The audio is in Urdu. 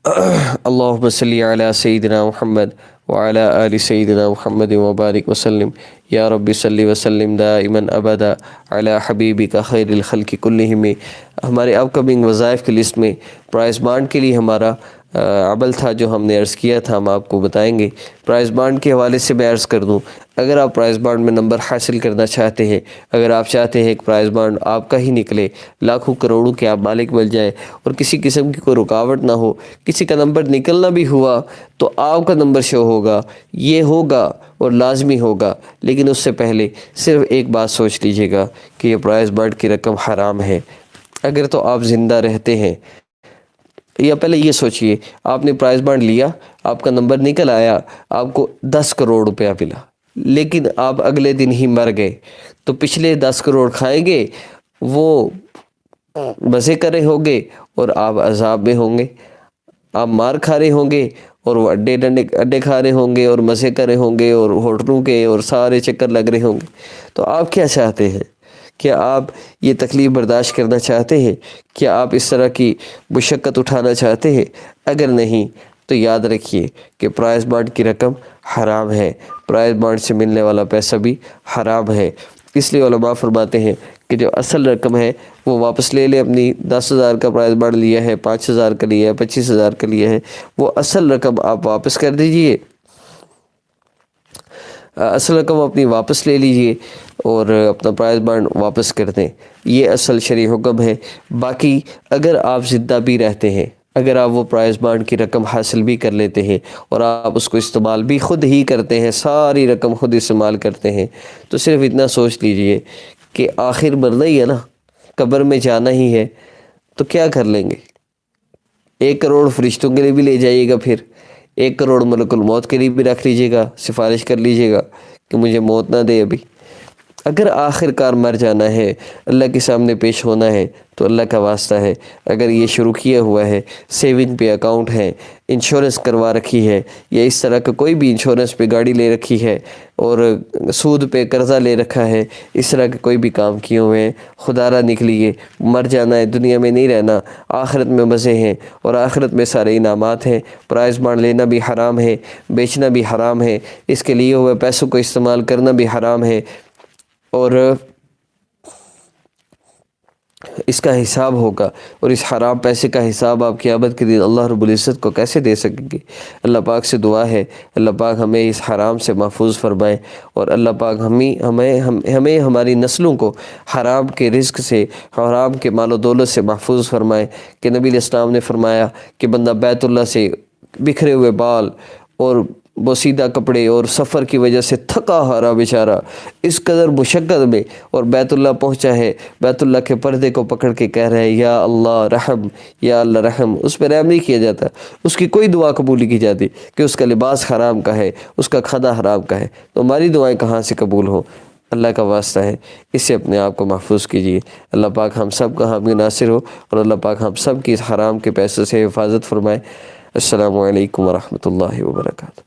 اللہم صلی علی سیدنا محمد وعلی آل سیدنا محمد وبارک وسلم یا رب صلی وسلم دائما ابدا علی حبیبک خیر الخلق کلہم۔ ہمارے اپ کمنگ وظائف کی لسٹ میں پرائز بانڈ کے لیے ہمارا عمل تھا جو ہم نے عرض کیا تھا، ہم آپ کو بتائیں گے۔ پرائز بانڈ کے حوالے سے میں عرض کر دوں، اگر آپ پرائز بانڈ میں نمبر حاصل کرنا چاہتے ہیں، اگر آپ چاہتے ہیں کہ پرائز بانڈ آپ کا ہی نکلے، لاکھوں کروڑوں کے آپ مالک بن جائے اور کسی قسم کی کوئی رکاوٹ نہ ہو، کسی کا نمبر نکلنا بھی ہوا تو آپ کا نمبر شو ہوگا، یہ ہوگا اور لازمی ہوگا، لیکن اس سے پہلے صرف ایک بات سوچ لیجئے گا کہ یہ پرائز بانڈ کی رقم حرام ہے۔ اگر تو آپ زندہ رہتے ہیں، یا پہلے یہ سوچئے، آپ نے پرائز بانڈ لیا، آپ کا نمبر نکل آیا، آپ کو 10 کروڑ روپیہ ملا، لیکن آپ اگلے دن ہی مر گئے، تو پچھلے 10 کروڑ کھائیں گے، وہ مزے کر رہے ہوں گے اور آپ عذاب میں ہوں گے، آپ مار کھا رہے ہوں گے اور وہ اڈے کھا رہے ہوں گے اور مزے کر رہے ہوں گے اور ہوٹلوں کے اور سارے چکر لگ رہے ہوں گے۔ تو آپ کیا چاہتے ہیں؟ کیا آپ یہ تکلیف برداشت کرنا چاہتے ہیں؟ کیا آپ اس طرح کی مشقت اٹھانا چاہتے ہیں؟ اگر نہیں تو یاد رکھیے کہ پرائز بانڈ کی رقم حرام ہے، پرائز بانڈ سے ملنے والا پیسہ بھی حرام ہے۔ اس لیے علماء فرماتے ہیں کہ جو اصل رقم ہے وہ واپس لے لے، اپنی 10,000 کا پرائز بانڈ لیا ہے، 5,000 کا لیا ہے، 25,000 کا لیا ہے، وہ اصل رقم آپ واپس کر دیجئے، اصل رقم اپنی واپس لے لیجئے اور اپنا پرائز بانڈ واپس کر دیں۔ یہ اصل شرعی حکم ہے۔ باقی اگر آپ زندہ بھی رہتے ہیں، اگر آپ وہ پرائز بانڈ کی رقم حاصل بھی کر لیتے ہیں اور آپ اس کو استعمال بھی خود ہی کرتے ہیں، ساری رقم خود استعمال کرتے ہیں، تو صرف اتنا سوچ لیجئے کہ آخر مرنا ہی ہے نا، قبر میں جانا ہی ہے، تو کیا کر لیں گے؟ 1 کروڑ فرشتوں کے لیے بھی لے جائیے گا، پھر 1 کروڑ ملک الموت کے لیے بھی رکھ لیجئے گا، سفارش کر لیجئے گا کہ مجھے موت نہ دے ابھی۔ اگر آخر کار مر جانا ہے، اللہ کے سامنے پیش ہونا ہے، تو اللہ کا واسطہ ہے، اگر یہ شروع کیا ہوا ہے، سیونگ پہ اکاؤنٹ ہے، انشورنس کروا رکھی ہے، یا اس طرح کا کوئی بھی انشورنس پہ گاڑی لے رکھی ہے اور سود پہ قرضہ لے رکھا ہے، اس طرح کے کوئی بھی کام کیے ہوئے ہیں، خدا را نکلیے، مر جانا ہے، دنیا میں نہیں رہنا، آخرت میں مزے ہیں اور آخرت میں سارے انعامات ہیں۔ پرائز بانڈ لینا بھی حرام ہے، بیچنا بھی حرام ہے، اس کے لیے ہوئے پیسوں کو استعمال کرنا بھی حرام ہے، اور اس کا حساب ہوگا، اور اس حرام پیسے کا حساب آپ قیامت کے دن اللہ رب العزت کو کیسے دے سکیں گے؟ اللہ پاک سے دعا ہے اللہ پاک ہمیں اس حرام سے محفوظ فرمائے، اور اللہ پاک ہمیں ہماری نسلوں کو حرام کے رزق سے، حرام کے مال و دولت سے محفوظ فرمائے، کہ نبی علیہ السلام نے فرمایا کہ بندہ بیت اللہ سے بکھرے ہوئے بال اور بوسیدہ کپڑے اور سفر کی وجہ سے تھکا ہارا بیچارہ اس قدر مشقت میں اور بیت اللہ پہنچا ہے، بیت اللہ کے پردے کو پکڑ کے کہہ رہے ہیں یا اللہ رحم، یا اللہ رحم، اس پہ رحم نہیں کیا جاتا، اس کی کوئی دعا قبول نہیں کی جاتی کہ اس کا لباس حرام کا ہے، اس کا کھانا حرام کا ہے، تو ہماری دعائیں کہاں سے قبول ہوں؟ اللہ کا واسطہ ہے، اس سے اپنے آپ کو محفوظ کیجیے۔ اللہ پاک ہم سب کا حامی ناصر ہو، اور اللہ پاک ہم سب کی اس حرام کے پیسے سے حفاظت فرمائے۔ السلام علیکم ورحمۃ اللہ وبرکاتہ۔